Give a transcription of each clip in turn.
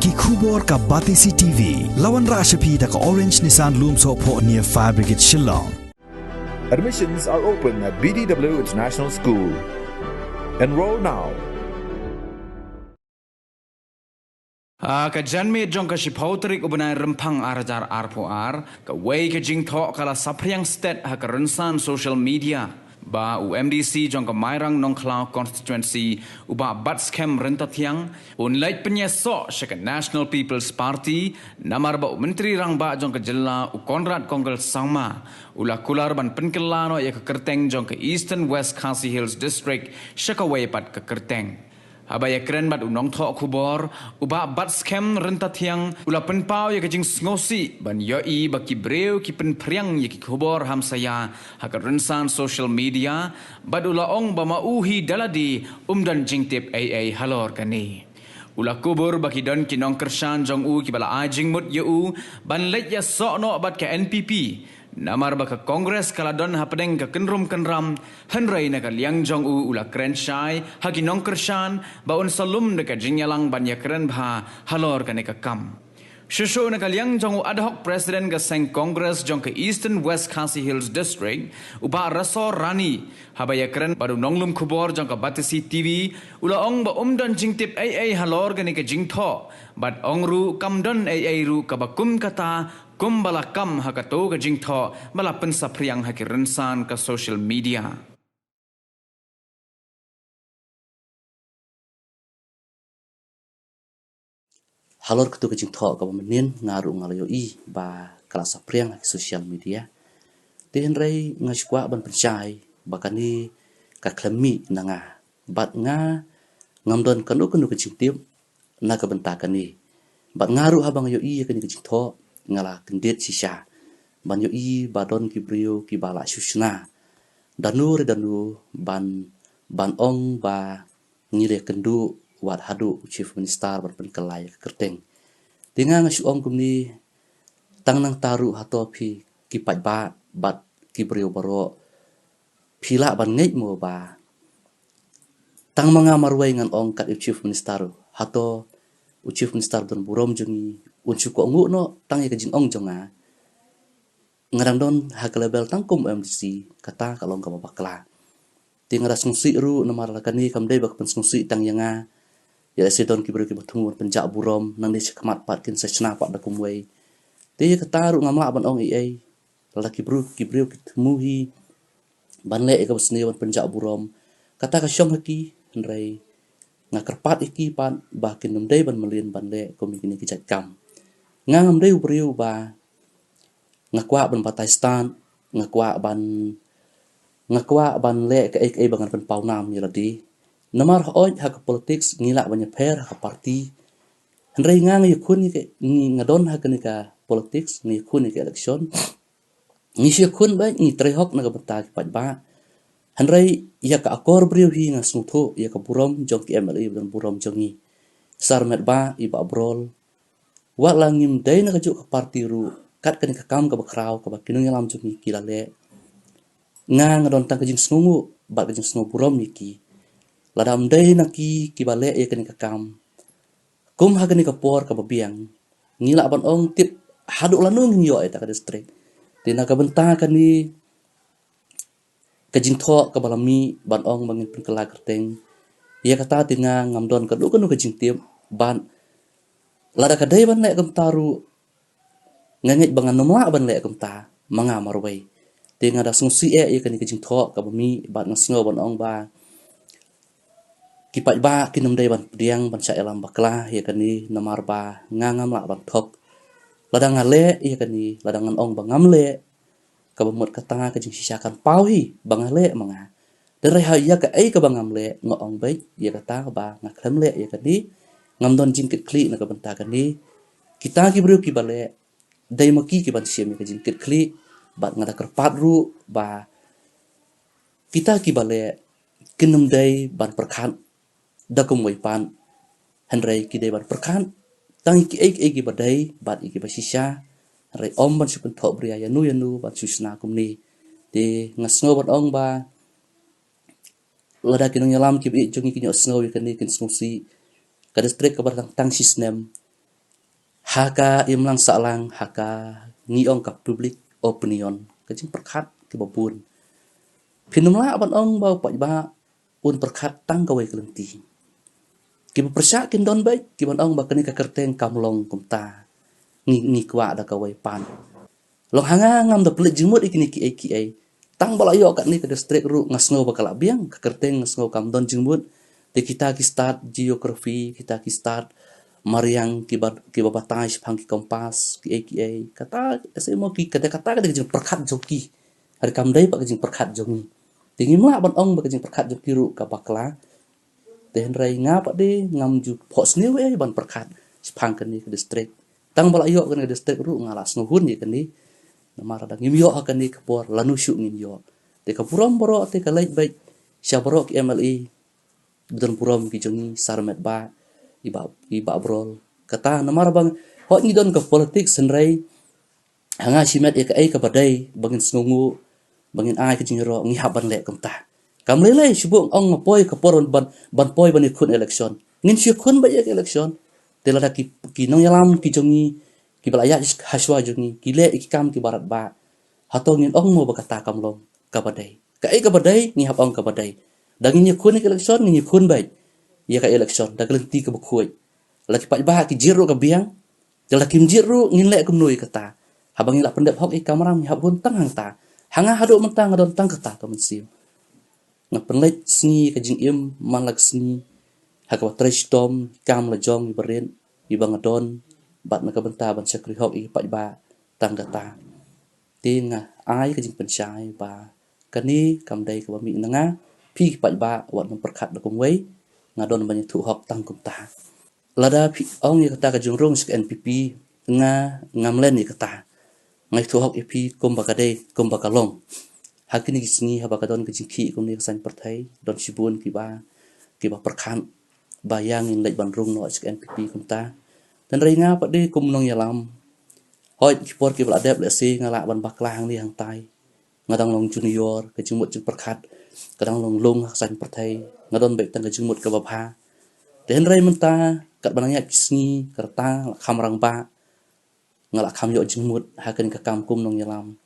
Ki khubor ka Batisi TV. Lawan Rashapi da ka Orange Nissan Lumso po near Fire Brigade Shillong. Admissions are open at BDW International School. Enroll now. Ka janmi jong ka shipauterik ubanay rempang arajar arpoar ka way ka jing tho kala sapriang state ha ka rensan social media ba UMDC jong ka mairang nongklau constituency uba bat scam rentatiang unlait penyeso syaka National People's Party namar ba menteri rang ba jong ka jella u Konrad Konggal Sangma ula kular ban penkelano ya ka kerteng jong ka Eastern West Khasi Hills District syaka way pat ka kerteng Abaya keren bat unong thok kubor, uba bat scam rentatiang, ula penpau ya kajing ngosi, ban yoi baki breu ki penpriang ya ki kubor ham saya, haka rensan social media, bat ula ong ba mauhi daladi, dan jingtip AA halor kani. Ula kubur baki don kinong kersan jong ki bala ajing mut ya ban let ya sok no bat ke NPP, Namar baka Kongres kaladon hapedeng ka kenram henrai na ka liang jong ula keren syai haki nongkershan baun salum na ka jinyalang banya keren bha halor ka neka kam. Shusho na ka liang jong ad hoc president ka seng Kongres jong ka Eastern West Khasi Hills District uba rasor rani habaya keren baru nonglum kubor jong ka Batisi TV ula ong ba dan jingtip AA halor ka neka jingtho bat ong ru kam don AA ru ka bakum kata Kumbala kam hakato ka jingtho bala pensapriang haki rensan ka social media. Halor ketu ka jingtho ka menin ngaru ngalayo ba kala sapriang haki social media. Tihin rei ngaskwa ban percay bakani ka klemi nanga bat nga ngamdon kanu ka jingtip na ka bentakan ni. Bat ngaru habang yo ka ni ka jingtho ngala kendet sisa ban yo badon ki brio ki bala susna danu ban ong ba ngire kendu wat hadu chief minister ban penkelai kerteng tinga ngasu ong kumni tang nang taru hatopi ki ba bat ki brio baro pila ban ngej mo ba tang mga marwai ngan ong kat chief minister hato chief minister don burom jungi unsu ko ngu no tang ka jing ong jonga ngarang don ha level tangkum MDC kata kalong ka bakla ting ras ngsi ru namar lakani kam dei bak pensungsi tang yanga ya sedon ki bro ki batungur penjak burom nang ni sekmat pat kin sechna pat da kumwei te kata ru ngamla ban ong ai laki bro ki tmuhi ban le ka besni ban penjak burom kata ka syom haki nrai ngakerpat iki pan bakin nemdei ban melin ban le komikini ki kam ngam deu brio ba ngakwa ban Pakistan ngakwa ban le ka ek bangan ban paunam yeladi namar oj hak politics ngila banya per hak parti hendrai ngang yakun ke ngadon hak ni ka politics ni kun ke election ni si kun ba ni trehok na ka bata ki ba hendrai ya ka akor brio hi nga smutho ya ka burom jong ki MLA dan burom jongi sarmet ba iba brol wa langim dai na kajuk ka parti ru kat kan ka kam ka bakrau ka bakinung yalam jumi kilale nga ngadon tang kajing snungu ba kajing snungu burom niki ladam dai na ki bale ya kan ka kam kum ha kan ka por ka babiang ngila ban ong tip hadu lanung yo eta ka district tina ka benta kan ni kajing tho ka balami ban ong bangin penkela kerteng ya kata tina ngamdon ka du kajing tip ban lada kadai ban lek kem taru ngangit bangan nomla ban lek kem ta manga marwai tinga da sungsi ya kan ki jing tho ka bami bat ngasngo ban ong ba kipat ba kinum dai ban diang ban sa elam bakla ya kan ni namar ba ngangam la ban thok lada ngale ya kan ni lada ngan ong bangam le ka bamut ka tanga ka jing sisakan pauhi bangale manga dari ya ka ai ka bangam le ngong bai ya kata ba ngaklem le ya kan ni ngamdon jingkit kli na kabentakan ni kita ki bro ki bale dai maki ki ban siam ka jingkit kli bat ngada kerpat ru ba kita ki bale kinum dai ban perkhan da kum wai pan hendrai ki dai ban perkhan tang ki ki badai bat ki basisha rai om ban sipun tho bria ya nu ban susna kum ni de ngasngo ban ong ba lada kinung yalam ki jongi ki nyo sngo kan ni kin sungsi ka district ka barang tang sistem haka imlang salang haka ngiong ka public opinion kajing perkat ki babun pinumla ban ong bau pa ba un perkat tang kawai kelenti ki persya kin don bai ki ban ong ba kani ka kerteng kamlong kumta ngi kwa da kawai pan long hanga ngam da pelit jimut ikini ki tang bala yo kat ni ke distrik ru ngasngo bakala biang ka kerteng ngasngo kam don jimut te kita ki start geografi kita ki start mariang ki babatai phang ki kompas ki kata semo ki kata jing perkat joki har kam dai pak jing perkat jongi tingi mla ban ong ba jing perkat joki ru ka bakla ten rai nga pak de ngam ju phos ni we ban perkat phang kan ni ke distrik tang bala yo kan ke distrik ru ngala snuhun ni kan ni namara da ngim yo kan ni kapor lanu syu ngim yo te ka purom boro te ka lait bai syabro ki MLE budon purom ki jongi sarmet ba iba brol kata namar bang ho ni don ka politik senrai hanga simet ka ka badai bangin sngungu bangin ai ka jinro ngi haban le kamta kam lele subung ong ngapoi ka poron ban poi ban ikun election ngin syu kun ba election telada ki nong yalam ki jongi ki balaya haswa jongi ki le ikam ki barat ba hatongin ong mo bakata kamlong ka badai ka badai ngi hab ong ka badai dangin ikun election ngi kun bai ya ka election da kelenti ke bukui laki pak bah ki jiru ka biang jala kim jiru ngin le kum noi kata habang ila pendep hok ikamaram hab hun tang hang ta hanga hadu mentang adon tang kata ka mensiu na penlet sni ka jing im malak sni hakwa trestom kam la jong iberen ibang adon bat na ka benta ban sekri hok i pak ba tang kata tinga ai ka jing pensyai ba kani kam dai ka mi nanga pi pak ba wat memperkat da kum wei ngadon banyak tu hok tang kumta lada ong ni kata ka jungrung sik NPP ngamlen ni kata ngai tu hok ipi kumbakade kumbakalong hakini gisni habakadon ka jingki kum ni kesan pertai don sibun ki ba perkan bayang in lek bandrung no sik NPP kumta dan ringa pak de kum nong yalam hoi ki por ki bladep le si ngala ban baklang ni hang tai ngadang long junior ka jingmut jing perkat kadang long lung kesan pertai ngadon baik tang jengmut ke bapha den rai menta kat bananya kisni kerta khamrang ba ngala kham yo jengmut hakan ka kamkum nong yalam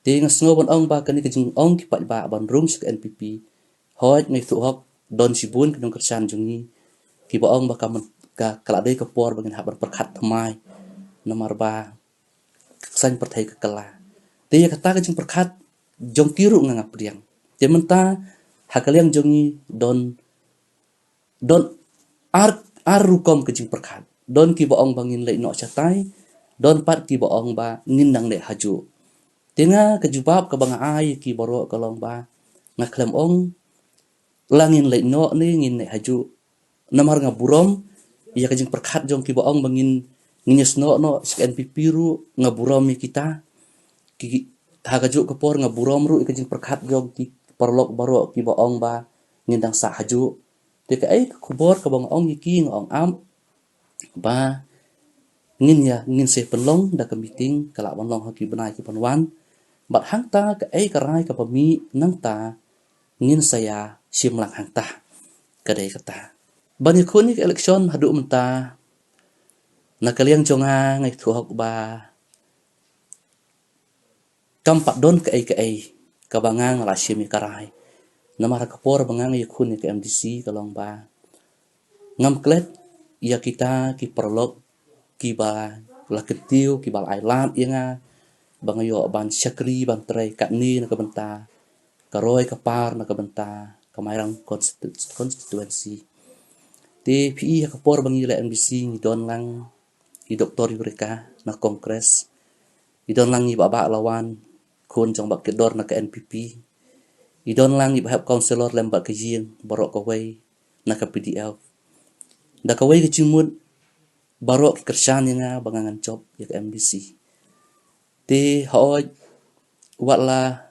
te ngasngo bon ong ba kan ke jeng ong ki pat ba ban rung sik NPP hoj ngai tu hok don sibun knong kersan jungi ki ba ong ba kam ka kala dei ka por bangin habar perkhat thamai namar ba san perthai ka kala te ya kata ka jeng perkhat jong kiru ngangap priang te menta hakaliang jongi don ar rukom kejing perkat don ki boong bangin le no chatai don pat ki boong ba ngin nang le haju tinga kejubab ka banga ai ki boro kalong ba ngaklem ong langin le no ni ngin le haju namar nga burom ya kejing perkat jong ki boong bangin nginyes no NPP ru nga burom kita ki hagaju ke por nga burom ru kejing perkat jong ki perlok baro ki boong ba ngindang sa haju te ka kubor ka bang ong yiki ngong am ba ngin se penlong da ka meeting kala ban long haki banai ki panwan bat hang ta ka karai ka pami nang ta ngin saya simlang hang ta kadai kata bani khuni election hadu menta nakaliang jonga ngai thu hok ba kampak don ka ka bangang la simi karai namara kapor bangang yakun ke MDC kalong ba ngam klet ya kita ki perlok ki ba la ketiu ki bal ailat inga bangayo ban syakri ban trai katni na kabenta karoi kapar na kabenta kamairang constituency ti PI kapor bangi la MDC ni don lang i doktor mereka na kongres i don lang i baba lawan kun jong bak kedor na ke NPP idon lang ibahap counselor lembat kejing barok kawai na ka PDF da kawai kejimut barok kersan nga bangangan job ya ke MDC te hoj watla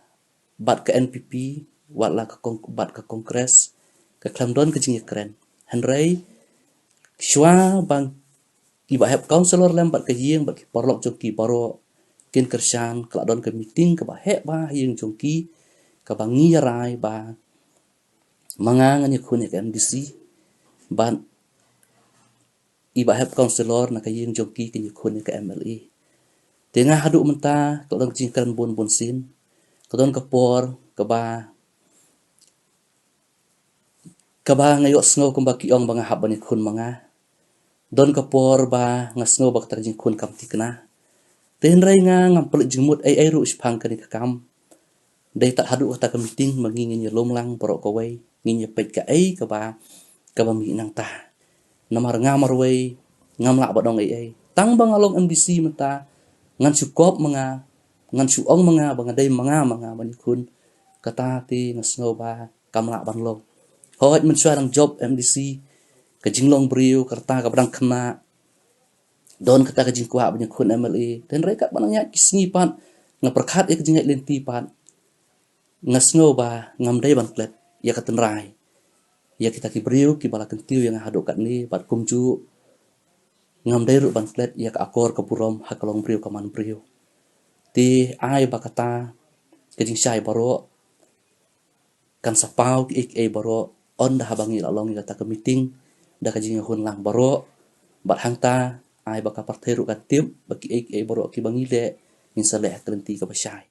bat ke NPP watla bat ke kongres ke klamdon kejing keren henrei shwa bang ibahap counselor lembat kejing bak barok joki barok kin kersan kladon ke meeting ke bahek ba yung joki kabangi rai ba mangangan yakun ke MDC ban iba help counselor na kayeng jongki kinyo kun ka MLA tengah hadu menta to dang jingkan bon sin to don kapor kaba ngayo sngo kumba kiong banga habani kun mga don kapor ba ngasno bak tarjing kun kam tikna ten rai nga ngampel jingmut ai ru ispang kani kam dai tak hadu ta meeting mangingin lomlang porok kawai nginya pet ka ai kaba mi nang ta namar ngamar wai ngamla badong ai tang bang along MDC mata ngan sukop mga ngan suong mga banga dai mga bani kun kata ti ngasno ba kamla ban lo hoit men suarang job MDC ka jinglong brio karta ka badang kena don kata ka jingkwa bani kun MLA dan reka banangnya kisngipan ngaperkhat ek jingai lenti pan ngasno ba ngam dai ban klet ya katenrai ya kita ki brio ki bala kentiu yang hadu kat ni bat kumju ngam dai ru ban klet ya ka akor ka purom hakalong brio kaman brio ti ai bakata ke jing sai baro kan sapau ki ek baro on dah bangi lalong kata ke meeting dah ka jing hun lang baro bat hangta ai baka parteru ka tim baki ek baro ki bangi le insale krenti ka basai